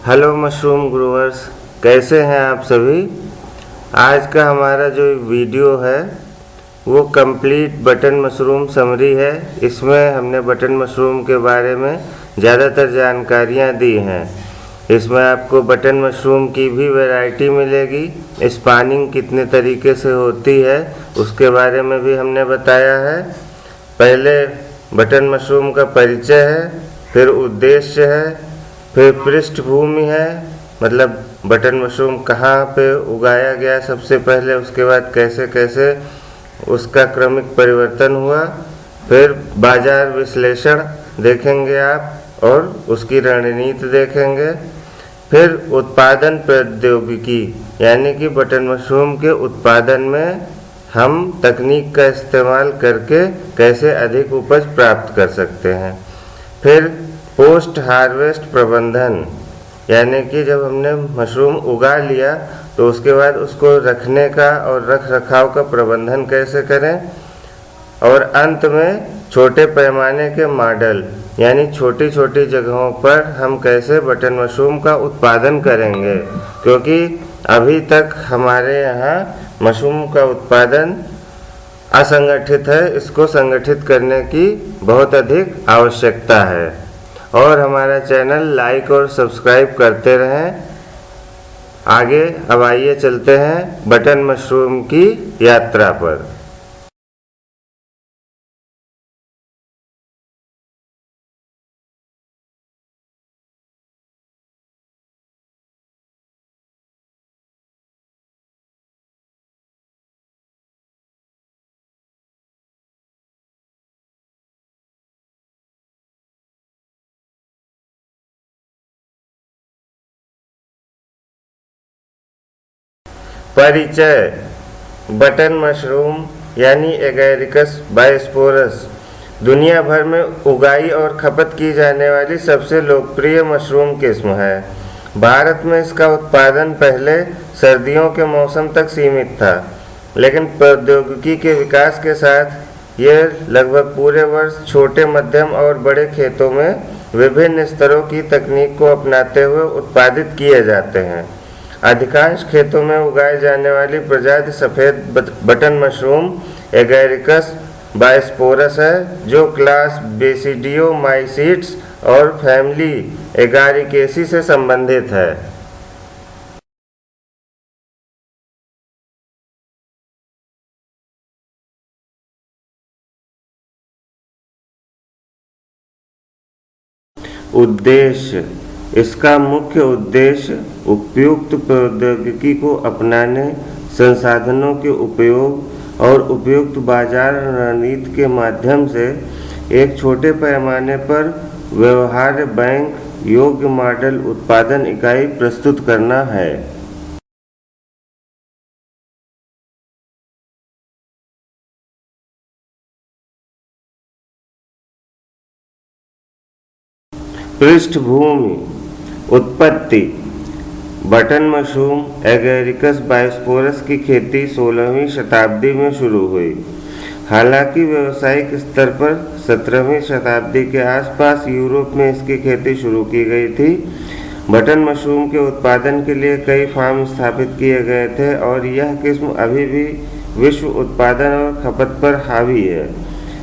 Hello mushroom growers, कैसे हैं आप सभी। आज का हमारा जो वीडियो है वो कंप्लीट बटन मशरूम समरी है। इसमें हमने बटन मशरूम के बारे में ज़्यादातर जानकारियां दी हैं। इसमें आपको बटन मशरूम की भी वैरायटी मिलेगी, स्पॉनिंग कितने तरीके से होती है उसके बारे में भी हमने बताया है। पहले बटन मशरूम का परिचय है, फिर उद्देश्य है, फिर पृष्ठभूमि है, मतलब बटन मशरूम कहाँ पे उगाया गया सबसे पहले, उसके बाद कैसे कैसे उसका क्रमिक परिवर्तन हुआ, फिर बाजार विश्लेषण देखेंगे आप और उसकी रणनीति देखेंगे, फिर उत्पादन प्रौद्योगिकी यानी कि बटन मशरूम के उत्पादन में हम तकनीक का इस्तेमाल करके कैसे अधिक उपज प्राप्त कर सकते हैं, फिर पोस्ट हार्वेस्ट प्रबंधन यानी कि जब हमने मशरूम उगा लिया तो उसके बाद उसको रखने का और रख रखाव का प्रबंधन कैसे करें, और अंत में छोटे पैमाने के मॉडल यानी छोटी छोटी जगहों पर हम कैसे बटन मशरूम का उत्पादन करेंगे, क्योंकि अभी तक हमारे यहाँ मशरूम का उत्पादन असंगठित है। इसको संगठित करने की बहुत अधिक आवश्यकता है और हमारा चैनल लाइक और सब्सक्राइब करते रहें। आगे अब आइए चलते हैं बटन मशरूम की यात्रा पर। परिचय। बटन मशरूम यानी एगैरिकस बायोस्पोरस दुनिया भर में उगाई और खपत की जाने वाली सबसे लोकप्रिय मशरूम किस्म है। भारत में इसका उत्पादन पहले सर्दियों के मौसम तक सीमित था, लेकिन प्रौद्योगिकी के विकास के साथ यह लगभग पूरे वर्ष छोटे, मध्यम और बड़े खेतों में विभिन्न स्तरों की तकनीक को अपनाते हुए उत्पादित किए जाते हैं। अधिकांश खेतों में उगाए जाने वाली प्रजाति सफ़ेद बटन मशरूम एगैरिकस बायोस्पोरस है, जो क्लास बेसिडियोमाइसीट्स और फैमिली एगारिकेसी से संबंधित है। उद्देश्य। इसका मुख्य उद्देश्य उपयुक्त प्रौद्योगिकी को अपनाने, संसाधनों के उपयोग और उपयुक्त बाजार रणनीति के माध्यम से एक छोटे पैमाने पर व्यवहार्य बैंक योग्य मॉडल उत्पादन इकाई प्रस्तुत करना है। पृष्ठभूमि। उत्पत्ति। बटन मशरूम एगैरिकस बायोस्पोरस की खेती 16वीं शताब्दी में शुरू हुई। हालांकि व्यावसायिक स्तर पर 17वीं शताब्दी के आसपास यूरोप में इसकी खेती शुरू की गई थी। बटन मशरूम के उत्पादन के लिए कई फार्म स्थापित किए गए थे और यह किस्म अभी भी विश्व उत्पादन और खपत पर हावी है।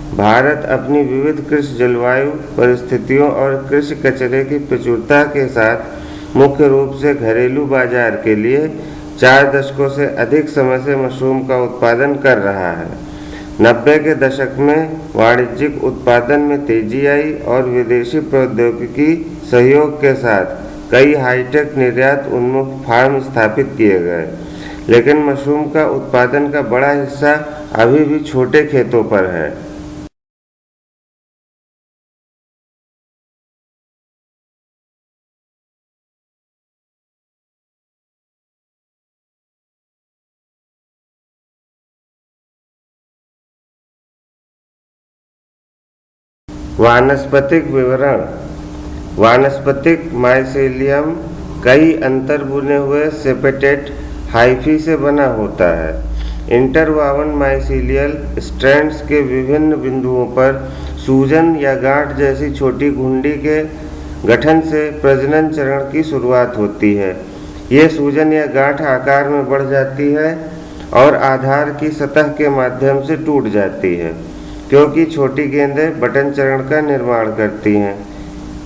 भारत अपनी विविध कृषि जलवायु परिस्थितियों और कृषि कचरे की प्रचुरता के साथ मुख्य रूप से घरेलू बाजार के लिए 4 दशकों से अधिक समय से मशरूम का उत्पादन कर रहा है। 90 के दशक में वाणिज्यिक उत्पादन में तेजी आई और विदेशी प्रौद्योगिकी सहयोग के साथ कई हाईटेक निर्यात उन्मुख फार्म स्थापित किए गए, लेकिन मशरूम का उत्पादन का बड़ा हिस्सा अभी भी छोटे खेतों पर है। वानस्पतिक विवरण। वानस्पतिक माइसेलियम कई अंतर बुने हुए सेपेटेट हाइफी से बना होता है। इंटरवावन माइसीलियल स्ट्रैंड्स के विभिन्न बिंदुओं पर सूजन या गांठ जैसी छोटी घुंडी के गठन से प्रजनन चरण की शुरुआत होती है। ये सूजन या गांठ आकार में बढ़ जाती है और आधार की सतह के माध्यम से टूट जाती है, क्योंकि छोटी गेंदें बटन चरण का निर्माण करती हैं।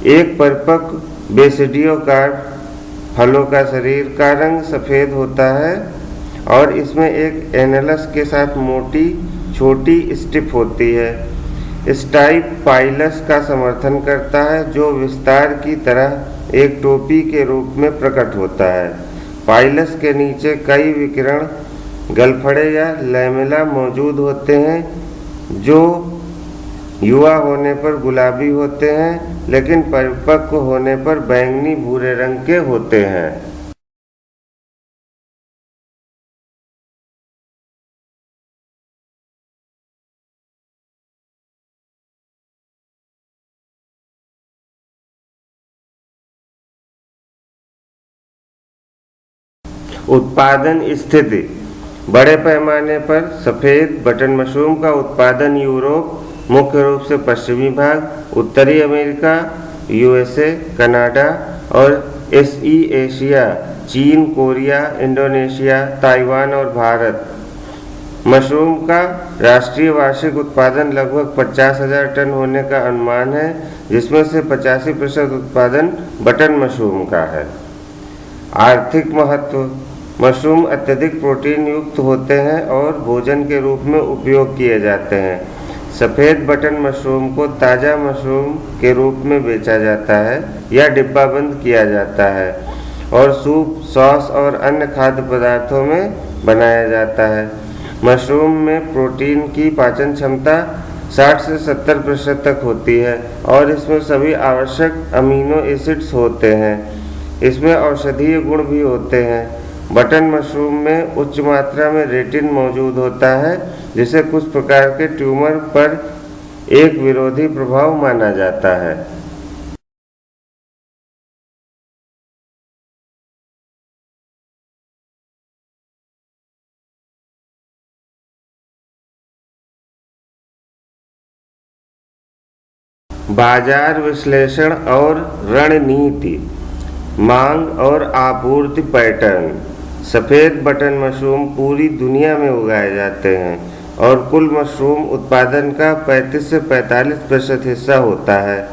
एक परिपक्व बेसिडियोकार्प फलों का शरीर का रंग सफ़ेद होता है और इसमें एक एनालस के साथ मोटी छोटी स्टिप होती है। स्टाइप पाइलस का समर्थन करता है, जो विस्तार की तरह एक टोपी के रूप में प्रकट होता है। पाइलस के नीचे कई विकिरण गलफड़े या लैमेला मौजूद होते हैं, जो युवा होने पर गुलाबी होते हैं लेकिन परिपक्व होने पर बैंगनी भूरे रंग के होते हैं। उत्पादन स्थिति। बड़े पैमाने पर सफ़ेद बटन मशरूम का उत्पादन यूरोप, मुख्य रूप से पश्चिमी भाग, उत्तरी अमेरिका, यूएसए, कनाडा और एशिया, चीन, कोरिया, इंडोनेशिया, ताइवान और भारत। मशरूम का राष्ट्रीय वार्षिक उत्पादन लगभग 50,000 टन होने का अनुमान है, जिसमें से 85% उत्पादन बटन मशरूम का है। आर्थिक महत्व। मशरूम अत्यधिक प्रोटीन युक्त होते हैं और भोजन के रूप में उपयोग किए जाते हैं। सफ़ेद बटन मशरूम को ताज़ा मशरूम के रूप में बेचा जाता है या डिब्बाबंद किया जाता है और सूप, सॉस और अन्य खाद्य पदार्थों में बनाया जाता है। मशरूम में प्रोटीन की पाचन क्षमता 60 से 70% तक होती है और इसमें सभी आवश्यक अमीनो एसिड्स होते हैं। इसमें औषधीय गुण भी होते हैं। बटन मशरूम में उच्च मात्रा में रेटिन मौजूद होता है, जिसे कुछ प्रकार के ट्यूमर पर एक विरोधी प्रभाव माना जाता है। बाजार विश्लेषण और रणनीति। मांग और आपूर्ति पैटर्न। सफ़ेद बटन मशरूम पूरी दुनिया में उगाए जाते हैं और कुल मशरूम उत्पादन का 35 से 45% हिस्सा होता है।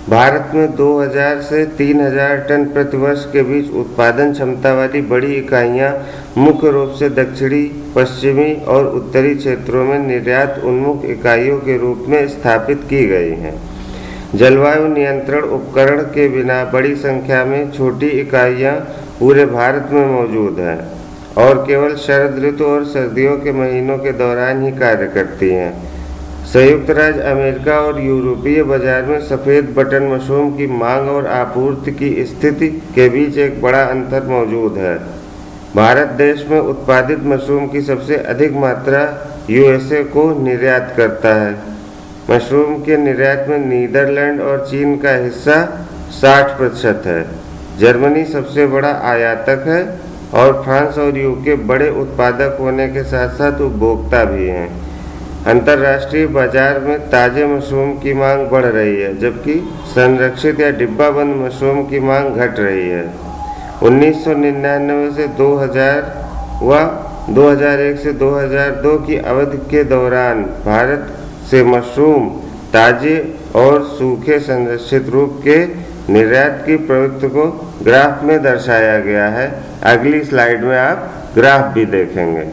भारत में 2000 से 3000 टन प्रति वर्ष के बीच उत्पादन क्षमता वाली बड़ी इकाइयां मुख्य रूप से दक्षिणी, पश्चिमी और उत्तरी क्षेत्रों में निर्यात उन्मुख इकाइयों के रूप में स्थापित की गई हैं। जलवायु नियंत्रण उपकरण के बिना बड़ी संख्या में छोटी इकाइयां पूरे भारत में मौजूद हैं और केवल शरद ऋतु और सर्दियों के महीनों के दौरान ही कार्य करती हैं। संयुक्त राज्य अमेरिका और यूरोपीय बाजार में सफ़ेद बटन मशरूम की मांग और आपूर्ति की स्थिति के बीच एक बड़ा अंतर मौजूद है। भारत देश में उत्पादित मशरूम की सबसे अधिक मात्रा यूएसए को निर्यात करता है। मशरूम के निर्यात में नीदरलैंड और चीन का हिस्सा 60% है। जर्मनी सबसे बड़ा आयातक है और फ्रांस और यूके बड़े उत्पादक होने के साथ साथ उपभोक्ता भी हैं। अंतर्राष्ट्रीय बाजार में ताज़े मशरूम की मांग बढ़ रही है, जबकि संरक्षित या डिब्बाबंद मशरूम की मांग घट रही है। 1999 से 2000 व 2001 से 2002 की अवधि के दौरान भारत से मशरूम ताजे और सूखे संरक्षित रूप के निर्यात की प्रवृत्ति को ग्राफ में दर्शाया गया है। अगली स्लाइड में आप ग्राफ भी देखेंगे।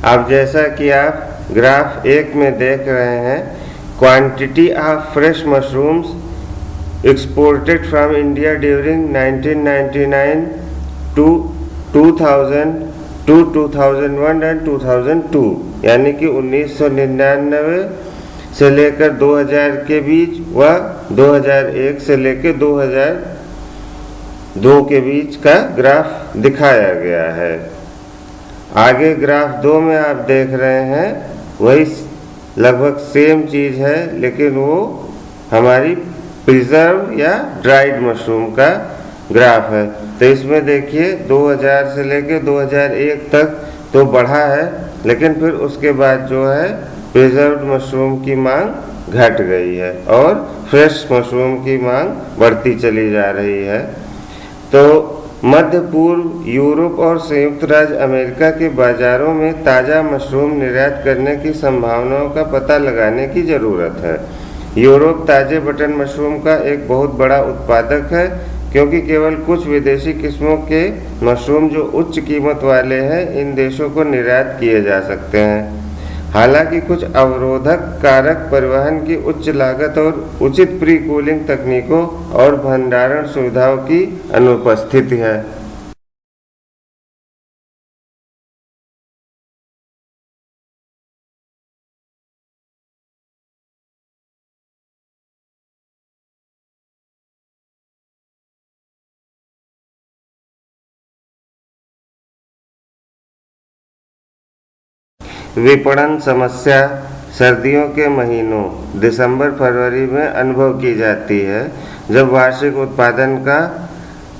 अब जैसा कि आप ग्राफ 1 में देख रहे हैं, quantity of fresh mushrooms exported from India during 1999 to 2000 to 2001 and 2002, यानी कि 1999 से लेकर 2000 के बीच व 2001 से लेकर 2002 के बीच का ग्राफ दिखाया गया है। आगे ग्राफ 2 में आप देख रहे हैं वही लगभग सेम चीज़ है, लेकिन वो हमारी प्रिजर्व या ड्राइड मशरूम का ग्राफ है। तो इसमें देखिए 2000 से लेके 2001 तक तो बढ़ा है, लेकिन फिर उसके बाद जो है प्रिजर्व्ड मशरूम की मांग घट गई है और फ्रेश मशरूम की मांग बढ़ती चली जा रही है। तो मध्य पूर्व, यूरोप और संयुक्त राज्य अमेरिका के बाजारों में ताज़ा मशरूम निर्यात करने की संभावनाओं का पता लगाने की ज़रूरत है। यूरोप ताज़े बटन मशरूम का एक बहुत बड़ा उत्पादक है, क्योंकि केवल कुछ विदेशी किस्मों के मशरूम जो उच्च कीमत वाले हैं इन देशों को निर्यात किए जा सकते हैं। हालांकि कुछ अवरोधक कारक परिवहन की उच्च लागत और उचित प्री कूलिंग तकनीकों और भंडारण सुविधाओं की अनुपस्थिति है। विपणन समस्या सर्दियों के महीनों दिसंबर फरवरी में अनुभव की जाती है, जब वार्षिक उत्पादन का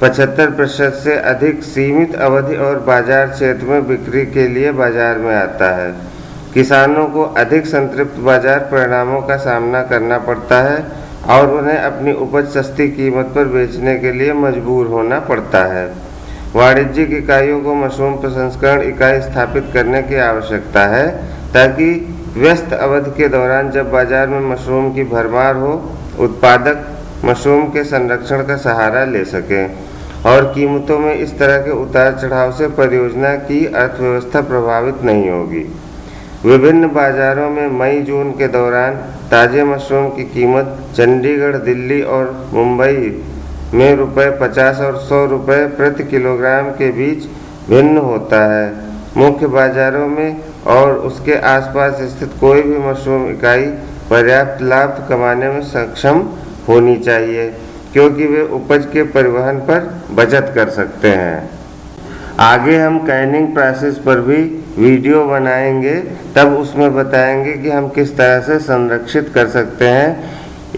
75% से अधिक सीमित अवधि और बाजार क्षेत्र में बिक्री के लिए बाजार में आता है। किसानों को अधिक संतृप्त बाजार परिणामों का सामना करना पड़ता है और उन्हें अपनी उपज सस्ती कीमत पर बेचने के लिए मजबूर होना पड़ता है। वाणिज्यिक इकाइयों को मशरूम प्रसंस्करण इकाई स्थापित करने की आवश्यकता है, ताकि व्यस्त अवधि के दौरान जब बाजार में मशरूम की भरमार हो, उत्पादक मशरूम के संरक्षण का सहारा ले सकें और कीमतों में इस तरह के उतार चढ़ाव से परियोजना की अर्थव्यवस्था प्रभावित नहीं होगी। विभिन्न बाजारों में मई-जून के दौरान ताज़े मशरूम की कीमत चंडीगढ़, दिल्ली और मुंबई में ₹50 और ₹100 प्रति किलोग्राम के बीच भिन्न होता है। मुख्य बाजारों में और उसके आसपास स्थित कोई भी मशरूम इकाई पर्याप्त लाभ कमाने में सक्षम होनी चाहिए, क्योंकि वे उपज के परिवहन पर बचत कर सकते हैं। आगे हम कैनिंग प्रोसेस पर भी वीडियो बनाएंगे, तब उसमें बताएंगे कि हम किस तरह से संरक्षित कर सकते हैं।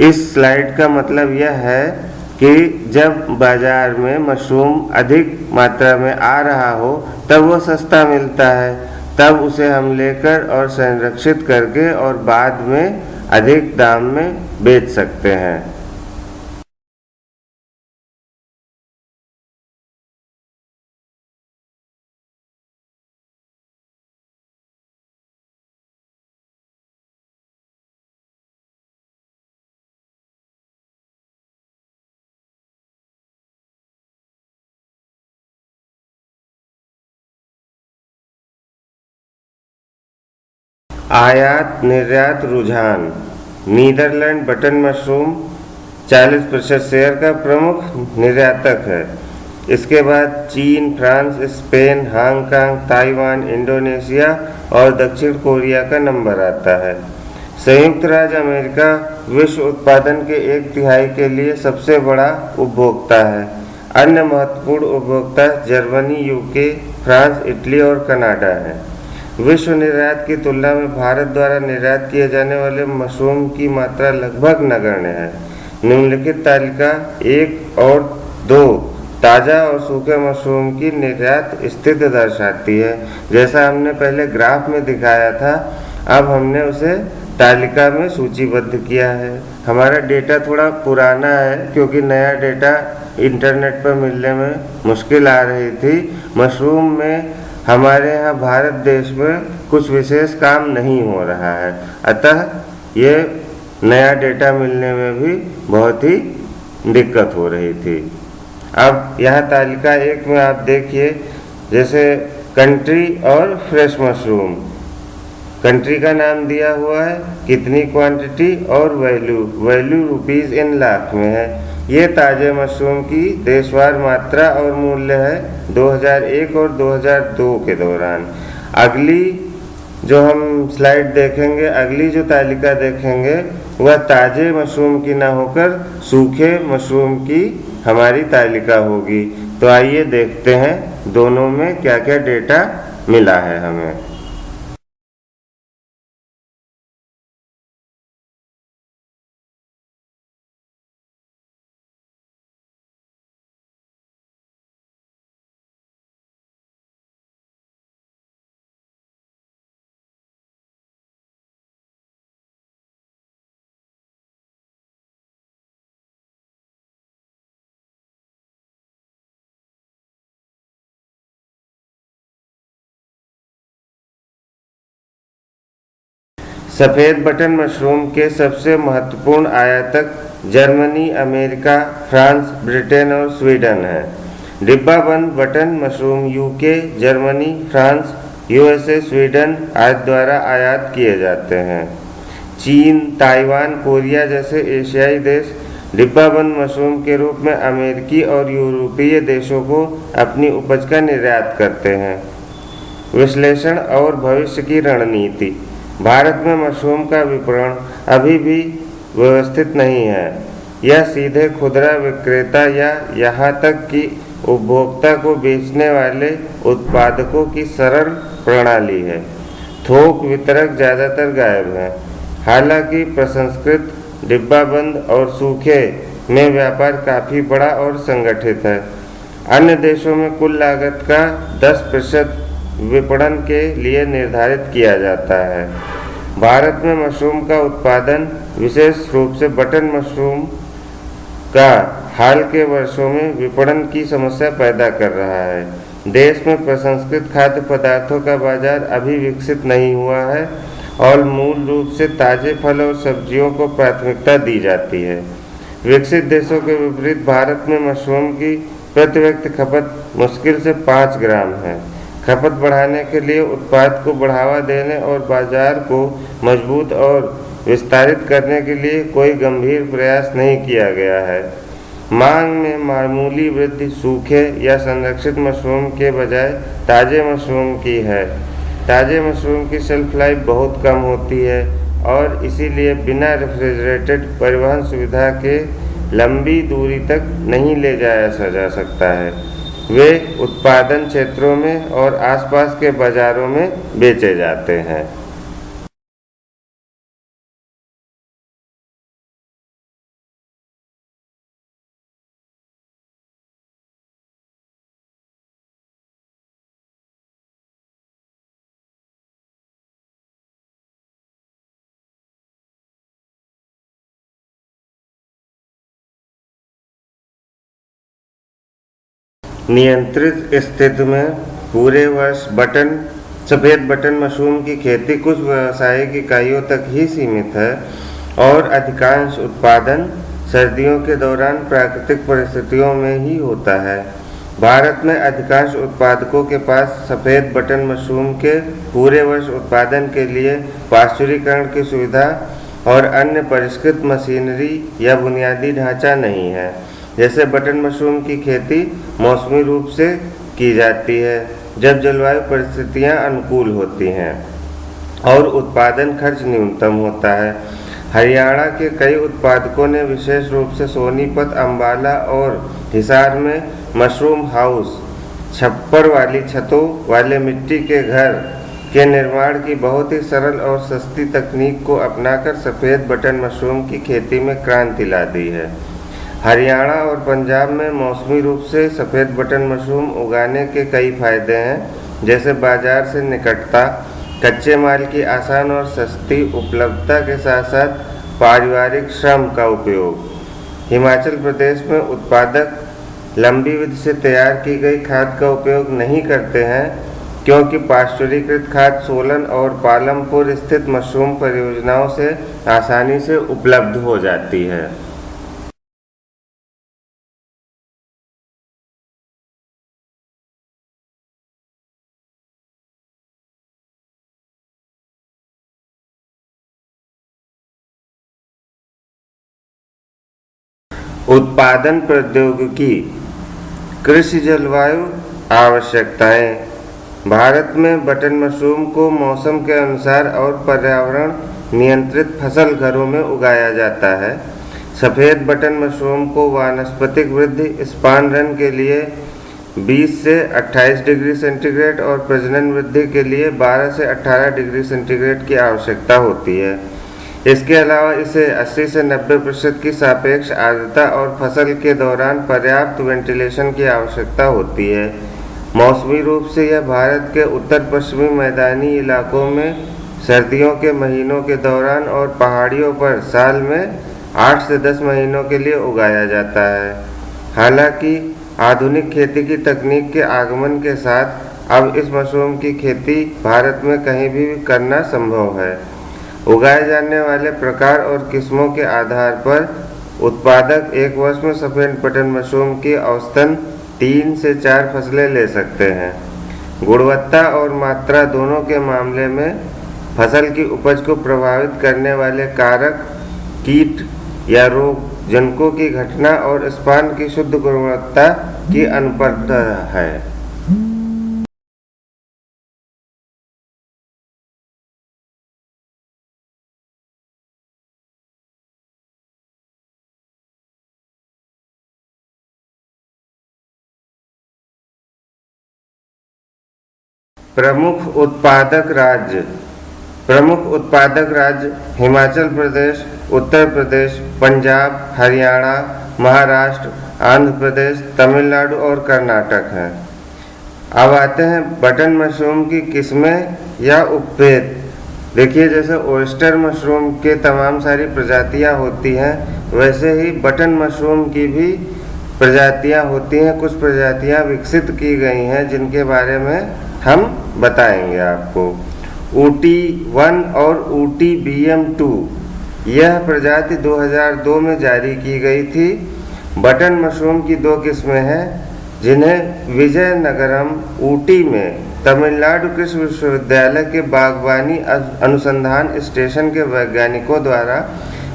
इस स्लाइड का मतलब यह है कि जब बाज़ार में मशरूम अधिक मात्रा में आ रहा हो तब वो सस्ता मिलता है, तब उसे हम लेकर और संरक्षित करके और बाद में अधिक दाम में बेच सकते हैं। आयात निर्यात रुझान। नीदरलैंड बटन मशरूम 40% शेयर का प्रमुख निर्यातक है। इसके बाद चीन, France, Spain, Hong Kong, Taiwan, Indonesia और दक्षिण कोरिया का नंबर आता है। संयुक्त राज्य अमेरिका विश्व उत्पादन के 1/3 के लिए सबसे बड़ा उपभोक्ता है। अन्य महत्वपूर्ण उपभोक्ता जर्मनी, यूके, फ्रांस, इटली और कनाडा हैं। विश्व निर्यात की तुलना में भारत द्वारा निर्यात किए जाने वाले मशरूम की मात्रा लगभग नगण्य है। निम्नलिखित तालिका 1 और 2 ताज़ा और सूखे मशरूम की निर्यात स्थिति दर्शाती है। जैसा हमने पहले ग्राफ में दिखाया था, अब हमने उसे तालिका में सूचीबद्ध किया है। हमारा डेटा थोड़ा पुराना है, क्योंकि नया डेटा इंटरनेट पर मिलने में मुश्किल आ रही थी। मशरूम में हमारे यहाँ भारत देश में कुछ विशेष काम नहीं हो रहा है, अतः ये नया डेटा मिलने में भी बहुत ही दिक्कत हो रही थी। अब यह तालिका 1 में आप देखिए, जैसे कंट्री और फ्रेश मशरूम। कंट्री का नाम दिया हुआ है, कितनी क्वांटिटी और वैल्यू रुपीज़ इन लाख में है। ये ताज़े मशरूम की देशवार मात्रा और मूल्य है 2001 और 2002 के दौरान। अगली जो हम स्लाइड देखेंगे, अगली जो तालिका देखेंगे, वह ताज़े मशरूम की ना होकर सूखे मशरूम की हमारी तालिका होगी। तो आइए देखते हैं दोनों में क्या क्या डेटा मिला है हमें। सफ़ेद बटन मशरूम के सबसे महत्वपूर्ण आयातक जर्मनी, अमेरिका, फ्रांस, ब्रिटेन और स्वीडन है। डिब्बाबंद button mushroom UK, Germany, France, USA, Sweden आदि द्वारा आयात किए जाते हैं। चीन, ताइवान, कोरिया जैसे एशियाई देश डिब्बाबंद मशरूम के रूप में अमेरिकी और यूरोपीय देशों को अपनी उपज का निर्यात करते हैं। विश्लेषण और भविष्य की रणनीति। भारत में मशरूम का विपणन अभी भी व्यवस्थित नहीं है। यह सीधे खुदरा विक्रेता या यहाँ तक कि उपभोक्ता को बेचने वाले उत्पादकों की सरल प्रणाली है। थोक वितरक ज़्यादातर गायब हैं। हालांकि प्रसंस्कृत, डिब्बाबंद और सूखे में व्यापार काफ़ी बड़ा और संगठित है। अन्य देशों में कुल लागत का 10% विपणन के लिए निर्धारित किया जाता है। भारत में मशरूम का उत्पादन, विशेष रूप से बटन मशरूम का हाल के वर्षों में विपणन की समस्या पैदा कर रहा है। देश में प्रसंस्कृत खाद्य पदार्थों का बाजार अभी विकसित नहीं हुआ है और मूल रूप से ताज़े फल और सब्जियों को प्राथमिकता दी जाती है। विकसित देशों के विपरीत भारत में मशरूम की प्रति व्यक्ति खपत मुश्किल से 5 ग्राम है। खपत बढ़ाने के लिए उत्पाद को बढ़ावा देने और बाजार को मजबूत और विस्तारित करने के लिए कोई गंभीर प्रयास नहीं किया गया है। मांग में मामूली वृद्धि सूखे या संरक्षित मशरूम के बजाय ताज़े मशरूम की है। ताज़े मशरूम की शेल्फ लाइफ बहुत कम होती है और इसीलिए बिना रेफ्रिजरेटेड परिवहन सुविधा के लंबी दूरी तक नहीं ले जाया जा सकता है। वे उत्पादन क्षेत्रों में और आसपास के बाज़ारों में बेचे जाते हैं। नियंत्रित स्थिति में पूरे वर्ष सफ़ेद बटन मशरूम की खेती कुछ व्यावसायिक इकाइयों तक ही सीमित है और अधिकांश उत्पादन सर्दियों के दौरान प्राकृतिक परिस्थितियों में ही होता है। भारत में अधिकांश उत्पादकों के पास सफ़ेद बटन मशरूम के पूरे वर्ष उत्पादन के लिए पाश्चुरीकरण की सुविधा और अन्य परिष्कृत मशीनरी या बुनियादी ढांचा नहीं है। जैसे बटन मशरूम की खेती मौसमी रूप से की जाती है जब जलवायु परिस्थितियां अनुकूल होती हैं और उत्पादन खर्च न्यूनतम होता है। हरियाणा के कई उत्पादकों ने विशेष रूप से सोनीपत, अंबाला और हिसार में मशरूम हाउस, छप्पर वाली छतों वाले मिट्टी के घर के निर्माण की बहुत ही सरल और सस्ती तकनीक को अपनाकर सफ़ेद बटन मशरूम की खेती में क्रांति ला दी है। हरियाणा और पंजाब में मौसमी रूप से सफ़ेद बटन मशरूम उगाने के कई फायदे हैं, जैसे बाजार से निकटता, कच्चे माल की आसान और सस्ती उपलब्धता के साथ साथ पारिवारिक श्रम का उपयोग। हिमाचल प्रदेश में उत्पादक लंबी विधि से तैयार की गई खाद का उपयोग नहीं करते हैं क्योंकि पाश्चुरीकृत खाद सोलन और पालमपुर स्थित मशरूम परियोजनाओं से आसानी से उपलब्ध हो जाती है। उत्पादन प्रौद्योगिकी, कृषि जलवायु आवश्यकताएं। भारत में बटन मशरूम को मौसम के अनुसार और पर्यावरण नियंत्रित फसल घरों में उगाया जाता है। सफ़ेद बटन मशरूम को वानस्पतिक वृद्धि, स्पान रन के लिए 20 से 28 डिग्री सेंटीग्रेड और प्रजनन वृद्धि के लिए 12 से 18 डिग्री सेंटीग्रेड की आवश्यकता होती है। इसके अलावा इसे 80 से 90% की सापेक्ष आर्द्रता और फसल के दौरान पर्याप्त वेंटिलेशन की आवश्यकता होती है। मौसमी रूप से यह भारत के उत्तर पश्चिमी मैदानी इलाकों में सर्दियों के महीनों के दौरान और पहाड़ियों पर साल में 8 से 10 महीनों के लिए उगाया जाता है। हालांकि आधुनिक खेती की तकनीक के आगमन के साथ अब इस मशरूम की खेती भारत में कहीं भी करना संभव है। उगाए जाने वाले प्रकार और किस्मों के आधार पर उत्पादक एक वर्ष में सफ़ेद बटन मशरूम की औसतन 3 से 4 फसलें ले सकते हैं। गुणवत्ता और मात्रा दोनों के मामले में फसल की उपज को प्रभावित करने वाले कारक कीट या रोग जनकों की घटना और स्पान की शुद्ध गुणवत्ता की अनुपात है। प्रमुख उत्पादक राज्य हिमाचल प्रदेश, उत्तर प्रदेश, पंजाब, हरियाणा, महाराष्ट्र, आंध्र प्रदेश, तमिलनाडु और कर्नाटक हैं। अब आते हैं बटन मशरूम की किस्में या उपभेद। देखिए, जैसे ओयस्टर मशरूम के तमाम सारी प्रजातियां होती हैं, वैसे ही बटन मशरूम की भी प्रजातियां होती हैं। कुछ प्रजातियां विकसित की गई हैं जिनके बारे में हम बताएंगे आपको। ऊटी 1 और ऊटी BM2 यह प्रजाति 2002 में जारी की गई थी। बटन मशरूम की 2 किस्में हैं जिन्हें विजयनगरम ऊटी में तमिलनाडु कृषि विश्वविद्यालय के बागवानी अनुसंधान स्टेशन के वैज्ञानिकों द्वारा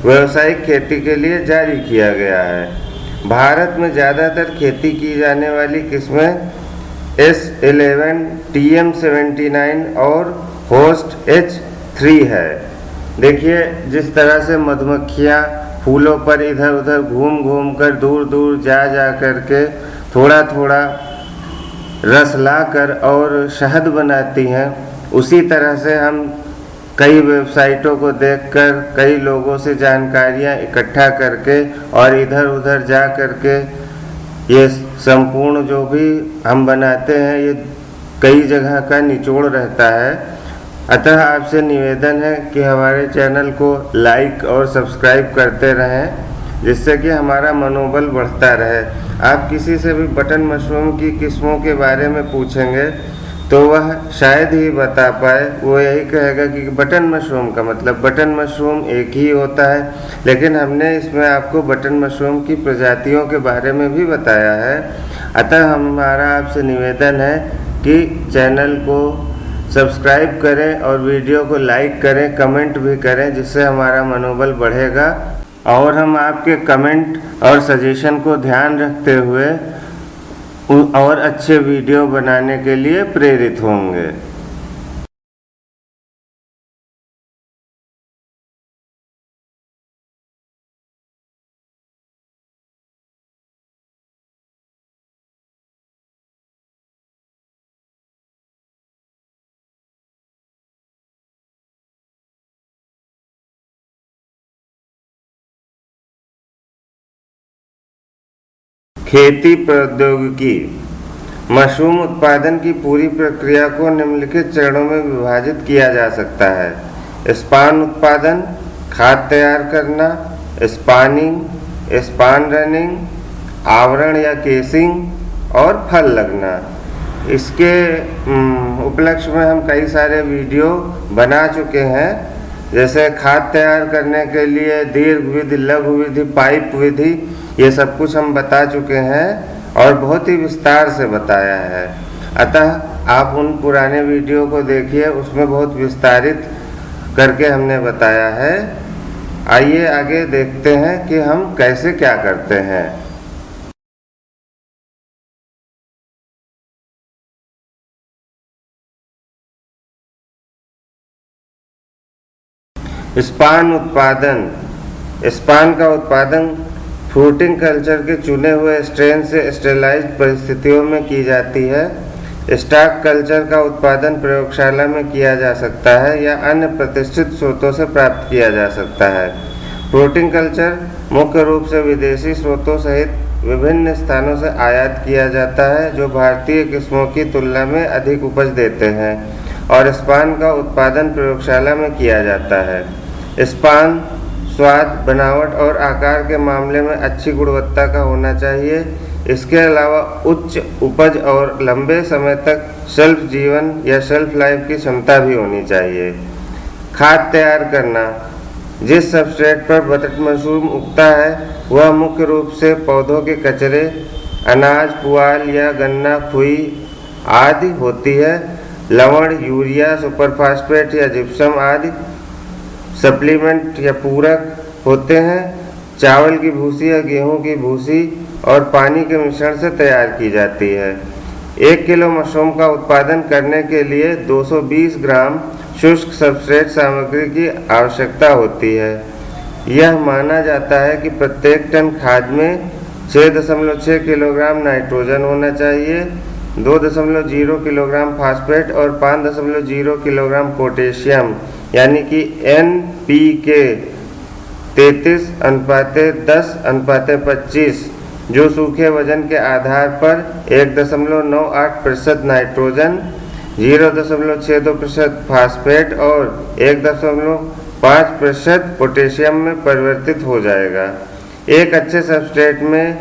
व्यावसायिक खेती के लिए जारी किया गया है। भारत में ज़्यादातर खेती की जाने वाली किस्में S11, TM79 और होस्ट H3 है। देखिए, जिस तरह से मधुमक्खियाँ फूलों पर इधर उधर घूम घूम कर दूर दूर जा कर के थोड़ा थोड़ा रस ला कर और शहद बनाती हैं, उसी तरह से हम कई वेबसाइटों को देखकर कई लोगों से जानकारियाँ इकट्ठा करके और इधर उधर जा कर के ये संपूर्ण जो भी हम बनाते हैं, ये कई जगह का निचोड़ रहता है। अतः आपसे निवेदन है कि हमारे चैनल को लाइक और सब्सक्राइब करते रहें, जिससे कि हमारा मनोबल बढ़ता रहे। आप किसी से भी बटन मशरूम की किस्मों के बारे में पूछेंगे तो वह शायद ही बता पाए। वो यही कहेगा कि बटन मशरूम का मतलब बटन मशरूम एक ही होता है, लेकिन हमने इसमें आपको बटन मशरूम की प्रजातियों के बारे में भी बताया है। अतः हमारा आपसे निवेदन है कि चैनल को सब्सक्राइब करें और वीडियो को लाइक करें, कमेंट भी करें, जिससे हमारा मनोबल बढ़ेगा और हम आपके कमेंट और सजेशन को ध्यान रखते हुए और अच्छे वीडियो बनाने के लिए प्रेरित होंगे। खेती प्रौद्योगिकी। मशरूम उत्पादन की पूरी प्रक्रिया को निम्नलिखित चरणों में विभाजित किया जा सकता है। स्पान उत्पादन, खाद तैयार करना, स्पानिंग, स्पान रनिंग, आवरण या केसिंग और फल लगना। इसके उपलक्ष्य में हम कई सारे वीडियो बना चुके हैं, जैसे खाद तैयार करने के लिए दीर्घ विधि, लघु विधि, पाइप विधि, ये सब कुछ हम बता चुके हैं और बहुत ही विस्तार से बताया है। अतः आप उन पुराने वीडियो को देखिए, उसमें बहुत विस्तारित करके हमने बताया है। आइए आगे देखते हैं कि हम कैसे क्या करते हैं। स्पान उत्पादन। स्पान का उत्पादन फ्रूटिंग कल्चर के चुने हुए स्ट्रेन से स्टेरलाइज्ड परिस्थितियों में की जाती है। स्टॉक कल्चर का उत्पादन प्रयोगशाला में किया जा सकता है या अन्य प्रतिष्ठित स्रोतों से प्राप्त किया जा सकता है। फ्रूटिंग कल्चर मुख्य रूप से विदेशी स्रोतों सहित विभिन्न स्थानों से आयात किया जाता है जो भारतीय किस्मों की तुलना में अधिक उपज देते हैं, और स्पान का उत्पादन प्रयोगशाला में किया जाता है। स्पान स्वाद, बनावट और आकार के मामले में अच्छी गुणवत्ता का होना चाहिए। इसके अलावा उच्च उपज और लंबे समय तक शेल्फ जीवन या शेल्फ लाइफ की क्षमता भी होनी चाहिए। खाद तैयार करना। जिस सबस्ट्रेट पर बटन मशरूम उगता है वह मुख्य रूप से पौधों के कचरे, अनाज, पुआल या गन्ना खुई आदि होती है। लवण, यूरिया, सुपरफास्फेट या जिप्सम आदि सप्लीमेंट या पूरक होते हैं। चावल की भूसी या गेहूं की भूसी और पानी के मिश्रण से तैयार की जाती है। 1 किलो मशरूम का उत्पादन करने के लिए 220 ग्राम शुष्क सबस्ट्रेट सामग्री की आवश्यकता होती है। यह माना जाता है कि प्रत्येक टन खाद में 6.6 किलोग्राम नाइट्रोजन होना चाहिए, 2.0 किलोग्राम फास्फेट और 5.0 किलोग्राम पोटेशियम, यानी कि NPK 33:10:25, जो सूखे वजन के आधार पर 1.98% नाइट्रोजन, 0.62% फास्फेट और 1.5% पोटेशियम में परिवर्तित हो जाएगा। एक अच्छे सबस्ट्रेट में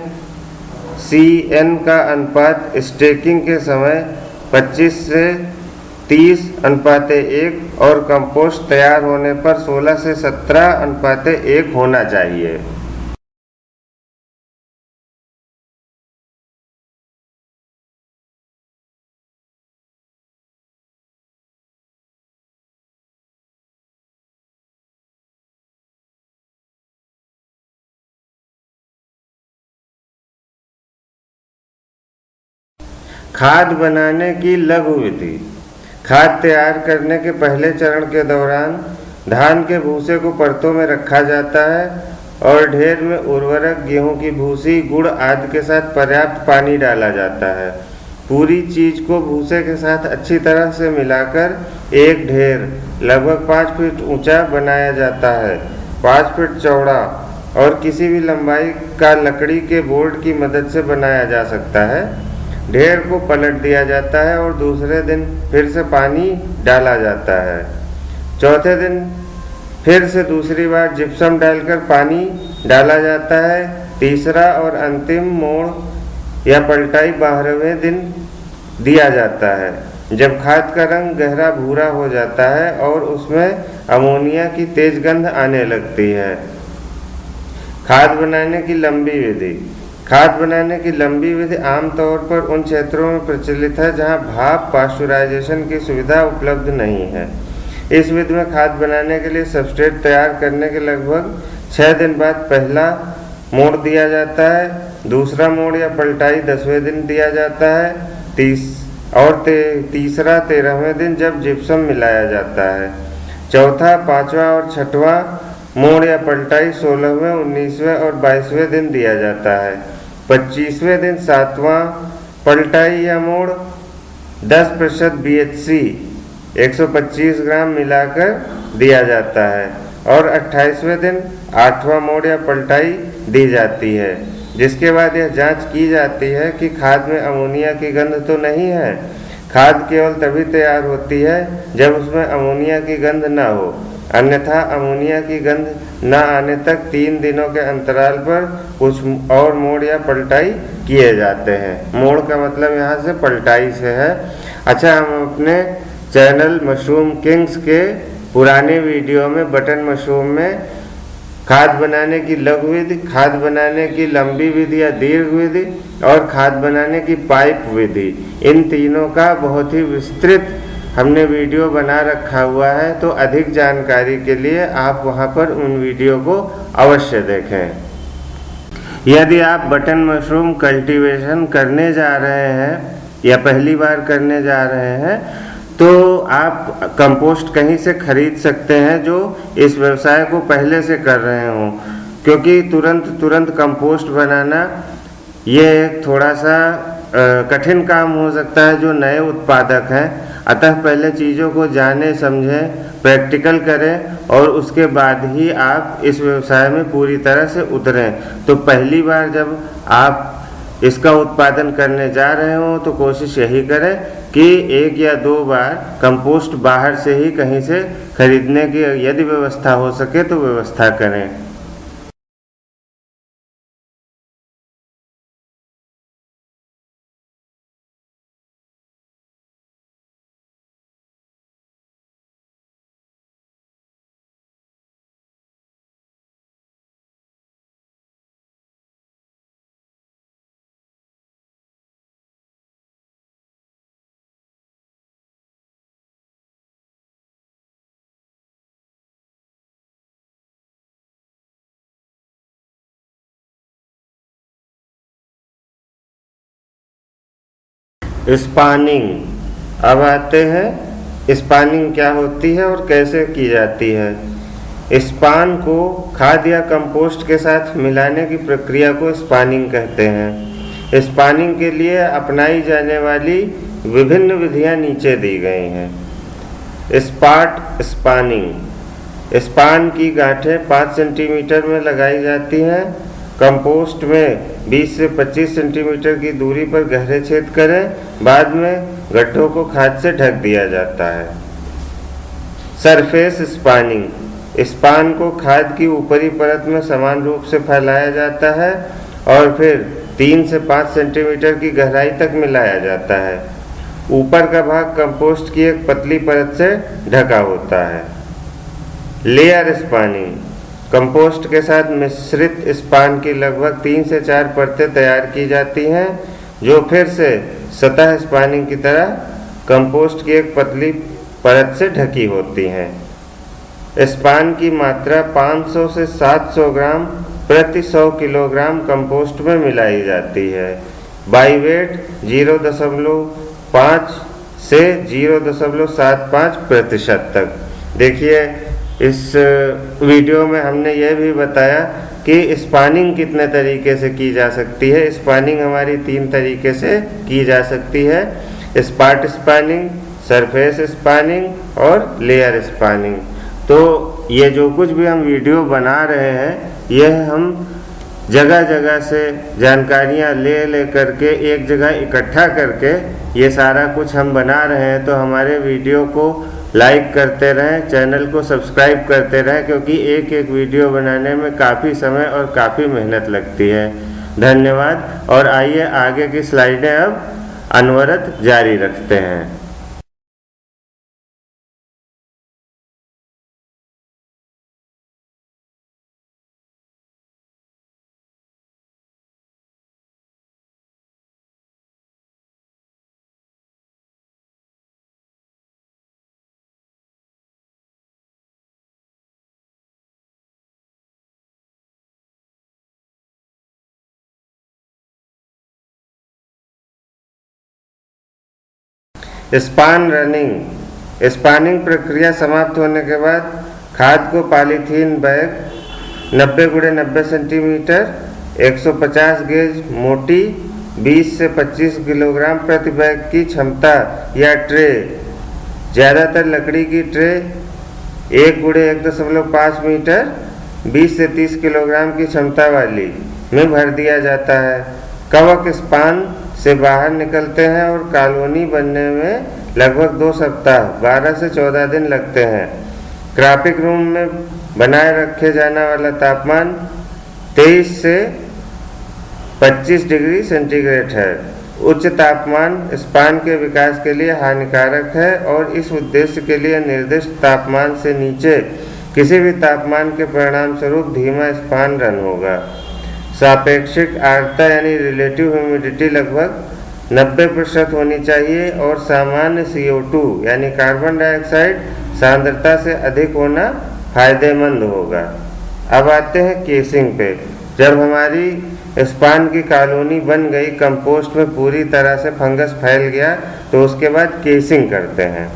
CN का अनुपात स्टेकिंग के समय 25 से 30:1 और कंपोस्ट तैयार होने पर 16 से 17:1 होना चाहिए। खाद बनाने की लघु विधि। खाद तैयार करने के पहले चरण के दौरान धान के भूसे को परतों में रखा जाता है और ढेर में उर्वरक, गेहूं की भूसी, गुड़ आदि के साथ पर्याप्त पानी डाला जाता है। पूरी चीज को भूसे के साथ अच्छी तरह से मिलाकर एक ढेर लगभग 5 फीट ऊंचा बनाया जाता है, 5 फीट चौड़ा, और किसी भी लंबाई का लकड़ी के बोर्ड की मदद से बनाया जा सकता है। ढेर को पलट दिया जाता है और दूसरे दिन फिर से पानी डाला जाता है। चौथे दिन फिर से दूसरी बार जिप्सम डालकर पानी डाला जाता है। तीसरा और अंतिम मोड़ या पलटाई 12वें दिन दिया जाता है, जब खाद का रंग गहरा भूरा हो जाता है और उसमें अमोनिया की तेज गंध आने लगती है। खाद बनाने की लंबी विधि। खाद बनाने की लंबी विधि आमतौर पर उन क्षेत्रों में प्रचलित है जहां भाप पाश्चराइजेशन की सुविधा उपलब्ध नहीं है। इस विधि में खाद बनाने के लिए सबस्ट्रेट तैयार करने के लगभग 6 दिन बाद पहला मोड़ दिया जाता है। दूसरा मोड़ या पलटाई 10वें दिन दिया जाता है। तीसरा 13वें दिन जब जिप्सम मिलाया जाता है। चौथा, 5वां और 6वां मोड़ या पलटाई 16वें, 19वें और 22वें दिन दिया जाता है। 25वें दिन 7वां पलटाई या मोड़ 10% BHC 125 ग्राम मिलाकर दिया जाता है और 28वें दिन 8वां मोड़ या पलटाई दी जाती है, जिसके बाद यह जांच की जाती है कि खाद में अमोनिया की गंध तो नहीं है। खाद केवल तभी तैयार होती है जब उसमें अमोनिया की गंध न हो, अन्यथा अमोनिया की गंध न आने तक 3 दिनों के अंतराल पर कुछ और मोड़ या पलटाई किए जाते हैं। मोड़ का मतलब यहाँ से पलटाई से है। अच्छा, हम अपने चैनल मशरूम किंग्स के पुराने वीडियो में बटन मशरूम में खाद बनाने की लघु विधि, खाद बनाने की लंबी विधि या दीर्घ विधि और खाद बनाने की पाइप विधि, इन तीनों का बहुत ही विस्तृत हमने वीडियो बना रखा हुआ है। तो अधिक जानकारी के लिए आप वहां पर उन वीडियो को अवश्य देखें। यदि आप बटन मशरूम कल्टीवेशन करने जा रहे हैं या पहली बार करने जा रहे हैं तो आप कंपोस्ट कहीं से खरीद सकते हैं जो इस व्यवसाय को पहले से कर रहे हों। क्योंकि तुरंत कंपोस्ट बनाना ये एक थोड़ा सा कठिन काम हो सकता है जो नए उत्पादक हैं। अतः पहले चीज़ों को जाने समझें, प्रैक्टिकल करें और उसके बाद ही आप इस व्यवसाय में पूरी तरह से उतरें। तो पहली बार जब आप इसका उत्पादन करने जा रहे हो तो कोशिश यही करें कि 1 या 2 बार कंपोस्ट बाहर से ही कहीं से खरीदने की यदि व्यवस्था हो सके तो व्यवस्था करें। स्पानिंग। अब आते हैं स्पानिंग क्या होती है और कैसे की जाती है। स्पान को खाद या कंपोस्ट के साथ मिलाने की प्रक्रिया को स्पानिंग कहते हैं। स्पानिंग के लिए अपनाई जाने वाली विभिन्न विधियां नीचे दी गई हैं। Spot spanning. स्पान की गांठें 5 सेंटीमीटर में लगाई जाती हैं। कंपोस्ट में 20 से 25 सेंटीमीटर की दूरी पर गहरे छेद करें। बाद में गड्ढों को खाद से ढक दिया जाता है। Surface spanning. स्पान को खाद की ऊपरी परत में समान रूप से फैलाया जाता है और फिर 3 से 5 सेंटीमीटर की गहराई तक मिलाया जाता है। ऊपर का भाग कंपोस्ट की एक पतली परत से ढका होता है। Layer spanning. कंपोस्ट के साथ मिश्रित स्पान की लगभग 3 से 4 परतें तैयार की जाती हैं जो फिर से सतह स्पानिंग की तरह कंपोस्ट की एक पतली परत से ढकी होती हैं। स्पान की मात्रा 500 से 700 ग्राम प्रति 100 किलोग्राम कंपोस्ट में मिलाई जाती है। बाई वेट 0.5 से 0.75% तक। देखिए इस वीडियो में हमने यह भी बताया कि स्पानिंग कितने तरीके से की जा सकती है। स्पानिंग हमारी 3 तरीके से की जा सकती है। स्पाट स्पानिंग, सरफेस स्पानिंग और लेयर स्पानिंग। तो ये जो कुछ भी हम वीडियो बना रहे हैं यह हम जगह जगह से जानकारियाँ ले करके एक जगह इकट्ठा करके ये सारा कुछ हम बना रहे हैं। तो हमारे वीडियो को लाइक करते रहें, चैनल को सब्सक्राइब करते रहें, क्योंकि एक एक वीडियो बनाने में काफ़ी समय और काफ़ी मेहनत लगती है। धन्यवाद। और आइए आगे की स्लाइडें अब अनवरत जारी रखते हैं। Span running. स्पानिंग प्रक्रिया समाप्त होने के बाद खाद को पॉलीथीन बैग 90 × 90 सेंटीमीटर 150 गेज मोटी 20 से 25 किलोग्राम प्रति बैग की क्षमता या ट्रे, ज़्यादातर लकड़ी की ट्रे 1 × 1.5 मीटर 20 से 30 किलोग्राम की क्षमता वाली में भर दिया जाता है। कवक स्पान से बाहर निकलते हैं और कॉलोनी बनने में लगभग 2 सप्ताह 12 से 14 दिन लगते हैं। क्रॉपिंग रूम में बनाए रखे जाने वाला तापमान 23 से 25 डिग्री सेंटीग्रेड है। उच्च तापमान स्पान के विकास के लिए हानिकारक है और इस उद्देश्य के लिए निर्दिष्ट तापमान से नीचे किसी भी तापमान के परिणाम स्वरूप धीमा स्पान रन होगा। सापेक्षिक आर्द्रता यानी रिलेटिव ह्यूमिडिटी लगभग 90% होनी चाहिए और सामान्य CO2 यानी कार्बन डाइऑक्साइड सांद्रता से अधिक होना फायदेमंद होगा। अब आते हैं केसिंग पे। जब हमारी स्पान की कॉलोनी बन गई, कंपोस्ट में पूरी तरह से फंगस फैल गया, तो उसके बाद केसिंग करते हैं।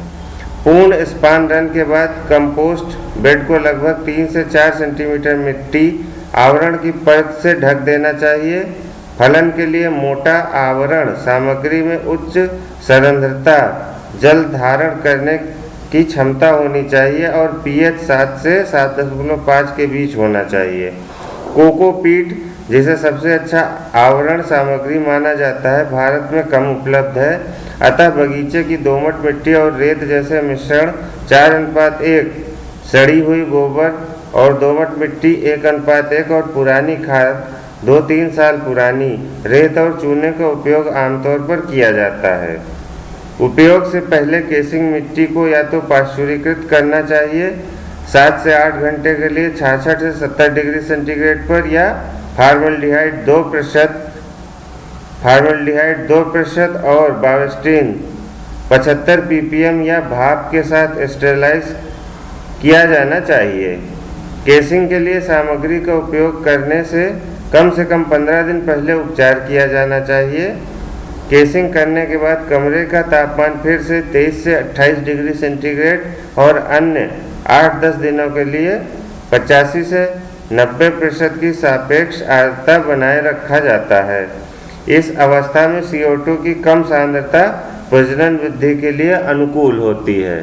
पूर्ण स्पान रन के बाद कंपोस्ट बेड को लगभग 3 से 4 सेंटीमीटर मिट्टी आवरण की परत से ढक देना चाहिए। फलन के लिए मोटा आवरण सामग्री में उच्च सರಂध्रता जल धारण करने की क्षमता होनी चाहिए और pH 7 से 7.5 के बीच होना चाहिए। कोकोपीट, जिसे सबसे अच्छा आवरण सामग्री माना जाता है, भारत में कम उपलब्ध है, अतः बगीचे की दोमट मिट्टी और रेत जैसे मिश्रण 4:1, सड़ी हुई गोबर और दोमट मिट्टी 1:1 और पुरानी खाद 2-3 साल पुरानी रेत और चूने का उपयोग आमतौर पर किया जाता है। उपयोग से पहले केसिंग मिट्टी को या तो पाश्चुरीकृत करना चाहिए 7 से 8 घंटे के लिए 66 से 70 डिग्री सेंटीग्रेड पर, या फॉर्मल्डिहाइड 2% और बावेस्टिन 75 ppm या भाप के साथ स्टेरलाइज किया जाना चाहिए। केसिंग के लिए सामग्री का उपयोग करने से कम 15 दिन पहले उपचार किया जाना चाहिए। केसिंग करने के बाद कमरे का तापमान फिर से 23 से 28 डिग्री सेंटीग्रेड और अन्य 8-10 दिनों के लिए 85 से 90% की सापेक्ष आर्द्रता बनाए रखा जाता है। इस अवस्था में CO2 की कम सांद्रता प्रजनन वृद्धि के लिए अनुकूल होती है।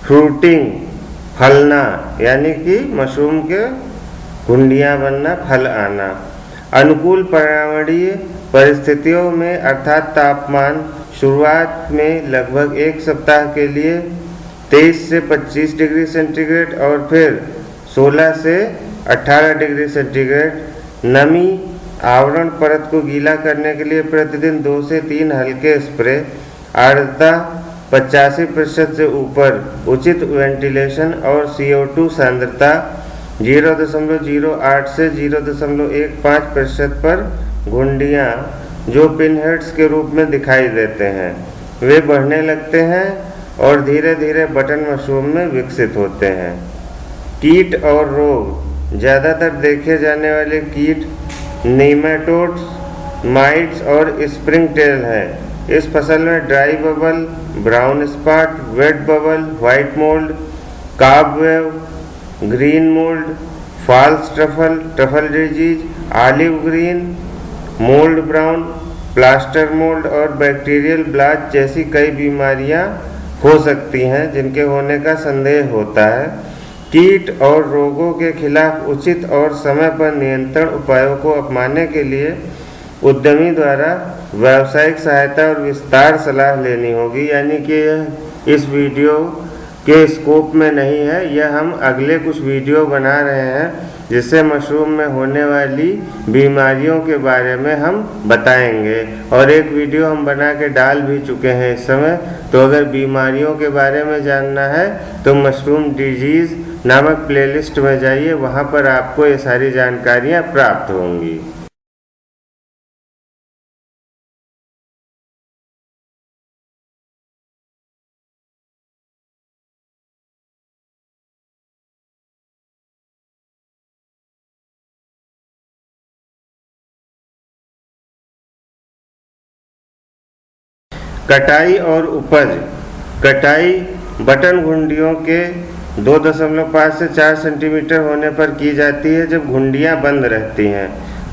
फ्रूटिंग, फलना, यानी कि मशरूम के घुंडियाँ बनना, फल आना। अनुकूल पर्यावरणीय परिस्थितियों में अर्थात तापमान शुरुआत में लगभग 1 सप्ताह के लिए 23 से 25 डिग्री सेंटीग्रेड और फिर 16 से 18 डिग्री सेंटीग्रेड। नमी आवरण परत को गीला करने के लिए प्रतिदिन 2 से 3 हल्के स्प्रे। आर्द्रता 85% से ऊपर, उचित वेंटिलेशन और CO2 सांद्रता 0.08 से 0.15% पर घुंडियाँ, जो पिनहेड्स के रूप में दिखाई देते हैं, वे बढ़ने लगते हैं और धीरे धीरे बटन मशरूम में विकसित होते हैं। कीट और रोग। ज़्यादातर देखे जाने वाले कीट नीमेटोड्स, माइट्स और स्प्रिंग टेल हैं। इस फसल में dry bubble, brown spot, wet bubble, white mould, cobweb, green mould, false truffle, truffle disease, olive green, mould brown, plaster mould और बैक्टीरियल ब्लास्ट जैसी कई बीमारियां हो सकती हैं जिनके होने का संदेह होता है। कीट और रोगों के खिलाफ उचित और समय पर नियंत्रण उपायों को अपनाने के लिए उद्यमी द्वारा व्यावसायिक सहायता और विस्तार सलाह लेनी होगी, यानी कि यह इस वीडियो के स्कोप में नहीं है। यह हम अगले कुछ वीडियो बना रहे हैं जिससे मशरूम में होने वाली बीमारियों के बारे में हम बताएंगे, और एक वीडियो हम बना के डाल भी चुके हैं इस समय। तो अगर बीमारियों के बारे में जानना है तो मशरूम डिजीज़ नामक प्लेलिस्ट में जाइए, वहाँ पर आपको ये सारी जानकारियाँ प्राप्त होंगी। कटाई और उपज। कटाई बटन घुंडियों के 2.5 से 4 सेंटीमीटर होने पर की जाती है जब घुंडियां बंद रहती हैं।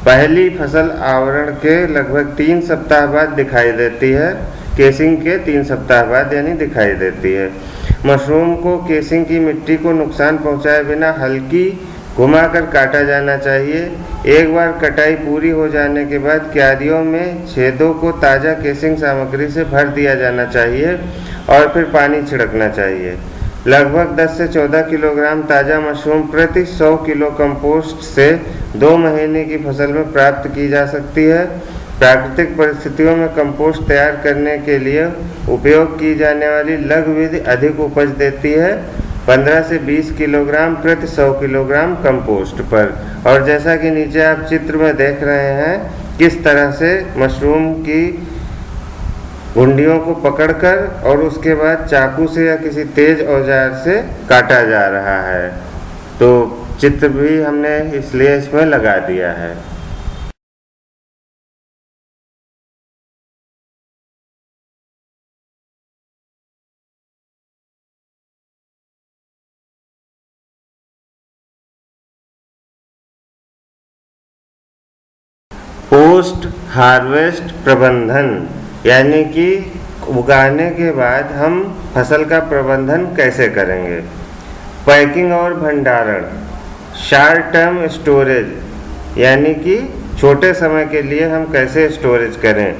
पहली फसल आवरण के लगभग 3 सप्ताह बाद दिखाई देती है, केसिंग के 3 सप्ताह बाद यानी दिखाई देती है। मशरूम को केसिंग की मिट्टी को नुकसान पहुंचाए बिना हल्की घुमाकर काटा जाना चाहिए। एक बार कटाई पूरी हो जाने के बाद क्यारियों में छेदों को ताज़ा केसिंग सामग्री से भर दिया जाना चाहिए और फिर पानी छिड़कना चाहिए। लगभग 10 से 14 किलोग्राम ताज़ा मशरूम प्रति 100 किलो कंपोस्ट से 2 महीने की फसल में प्राप्त की जा सकती है। प्राकृतिक परिस्थितियों में कंपोस्ट तैयार करने के लिए उपयोग की जाने वाली लघु विधि अधिक उपज देती है। 15 से 20 किलोग्राम प्रति 100 किलोग्राम कंपोस्ट पर। और जैसा कि नीचे आप चित्र में देख रहे हैं किस तरह से मशरूम की घुंडियों को पकड़कर और उसके बाद चाकू से या किसी तेज औजार से काटा जा रहा है। तो चित्र भी हमने इसलिए इसमें लगा दिया है। पोस्ट हार्वेस्ट प्रबंधन यानी कि उगाने के बाद हम फसल का प्रबंधन कैसे करेंगे। पैकिंग और भंडारण, शॉर्ट टर्म स्टोरेज यानी कि छोटे समय के लिए हम कैसे स्टोरेज करें।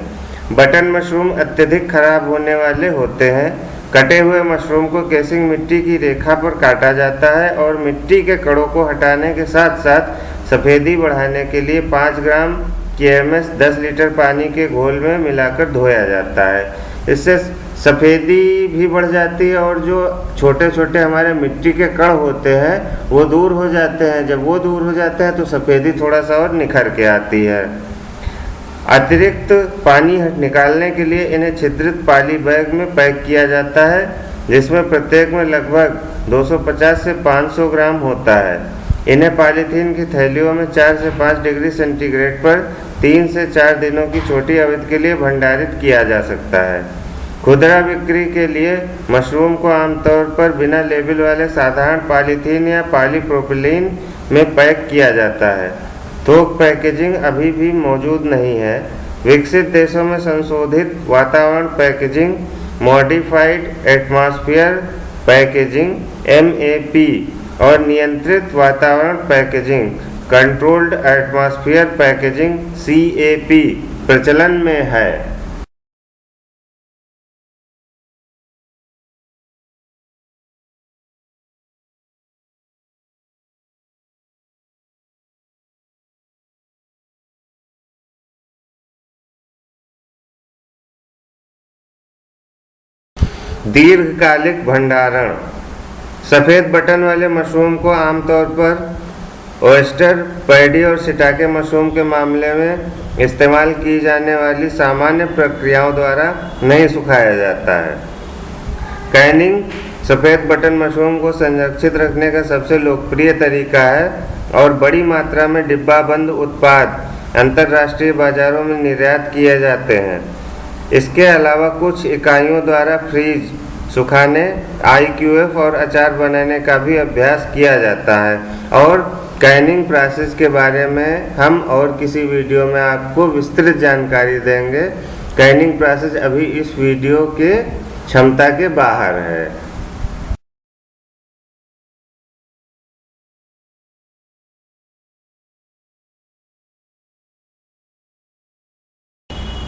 बटन मशरूम अत्यधिक खराब होने वाले होते हैं। कटे हुए मशरूम को केसिंग मिट्टी की रेखा पर काटा जाता है और मिट्टी के कणों को हटाने के साथ साथ सफ़ेदी बढ़ाने के लिए 5 ग्राम KMS 10 लीटर पानी के घोल में मिलाकर धोया जाता है। इससे सफ़ेदी भी बढ़ जाती है और जो छोटे छोटे हमारे मिट्टी के कण होते हैं वो दूर हो जाते हैं। जब वो दूर हो जाते हैं तो सफ़ेदी थोड़ा सा और निखर के आती है। अतिरिक्त पानी निकालने के लिए इन्हें छिद्रित पॉली बैग में पैक किया जाता है जिसमें प्रत्येक में लगभग 250 से 500 ग्राम होता है। इन्हें पॉलीथीन की थैलियों में 4 से 5 डिग्री सेंटीग्रेड पर 3 से 4 दिनों की छोटी अवधि के लिए भंडारित किया जा सकता है। खुदरा बिक्री के लिए मशरूम को आमतौर पर बिना लेबल वाले साधारण पॉलीथीन या पॉलीप्रोपिलीन में पैक किया जाता है। थोक पैकेजिंग अभी भी मौजूद नहीं है। विकसित देशों में संशोधित वातावरण packaging, modified atmosphere packaging MAP और नियंत्रित वातावरण packaging, controlled atmosphere packaging CAP प्रचलन में है। दीर्घकालिक भंडारण, सफ़ेद बटन वाले मशरूम को आमतौर पर ओयस्टर, पैडी और शिटाके मशरूम के मामले में इस्तेमाल की जाने वाली सामान्य प्रक्रियाओं द्वारा नहीं सुखाया जाता है। कैनिंग सफ़ेद बटन मशरूम को संरक्षित रखने का सबसे लोकप्रिय तरीका है और बड़ी मात्रा में डिब्बाबंद उत्पाद अंतर्राष्ट्रीय बाजारों में निर्यात किए जाते हैं। इसके अलावा कुछ इकाइयों द्वारा फ्रीज, सुखाने, IQF और अचार बनाने का भी अभ्यास किया जाता है। और कैनिंग प्रोसेस के बारे में हम और किसी वीडियो में आपको विस्तृत जानकारी देंगे। कैनिंग प्रोसेस अभी इस वीडियो के क्षमता के बाहर है।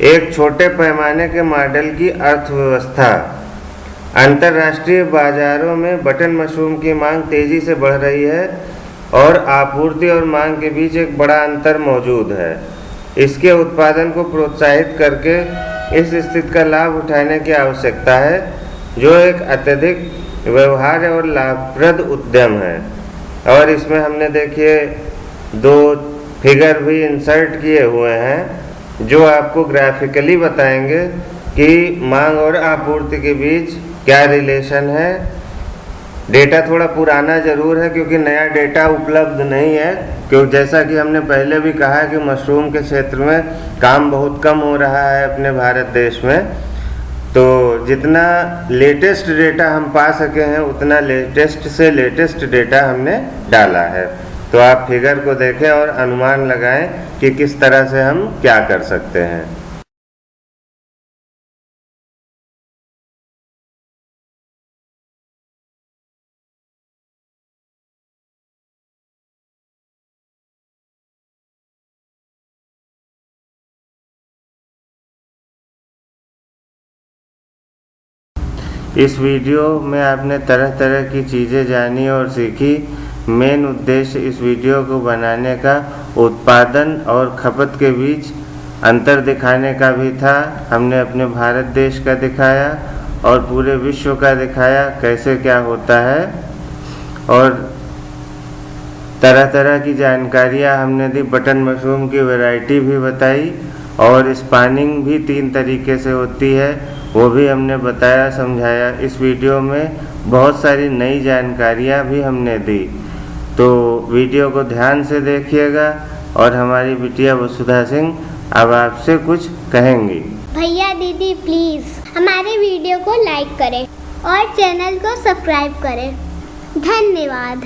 एक छोटे पैमाने के मॉडल की अर्थव्यवस्था, अंतर्राष्ट्रीय बाजारों में बटन मशरूम की मांग तेजी से बढ़ रही है और आपूर्ति और मांग के बीच एक बड़ा अंतर मौजूद है। इसके उत्पादन को प्रोत्साहित करके इस स्थिति का लाभ उठाने की आवश्यकता है जो एक अत्यधिक व्यवहार्य और लाभप्रद उद्यम है। और इसमें हमने देखिए 2 फिगर भी इंसर्ट किए हुए हैं जो आपको ग्राफिकली बताएंगे कि मांग और आपूर्ति के बीच क्या रिलेशन है। डेटा थोड़ा पुराना ज़रूर है क्योंकि नया डेटा उपलब्ध नहीं है, क्योंकि जैसा कि हमने पहले भी कहा कि मशरूम के क्षेत्र में काम बहुत कम हो रहा है अपने भारत देश में। तो जितना लेटेस्ट डेटा हम पा सके हैं उतना लेटेस्ट से लेटेस्ट डेटा हमने डाला है। तो आप फिगर को देखें और अनुमान लगाएं कि किस तरह से हम क्या कर सकते हैं। इस वीडियो में आपने तरह तरह की चीज़ें जानी और सीखी। मेन उद्देश्य इस वीडियो को बनाने का उत्पादन और खपत के बीच अंतर दिखाने का भी था। हमने अपने भारत देश का दिखाया और पूरे विश्व का दिखाया कैसे क्या होता है। और तरह तरह की जानकारियाँ हमने दी। बटन मशरूम की वैरायटी भी बताई और स्पॉनिंग भी 3 तरीके से होती है, वो भी हमने बताया समझाया। इस वीडियो में बहुत सारी नई जानकारियाँ भी हमने दी, तो वीडियो को ध्यान से देखिएगा। और हमारी बिटिया वसुधा सिंह अब आपसे कुछ कहेंगी। भैया दीदी प्लीज़ हमारे वीडियो को लाइक करें और चैनल को सब्सक्राइब करें। धन्यवाद।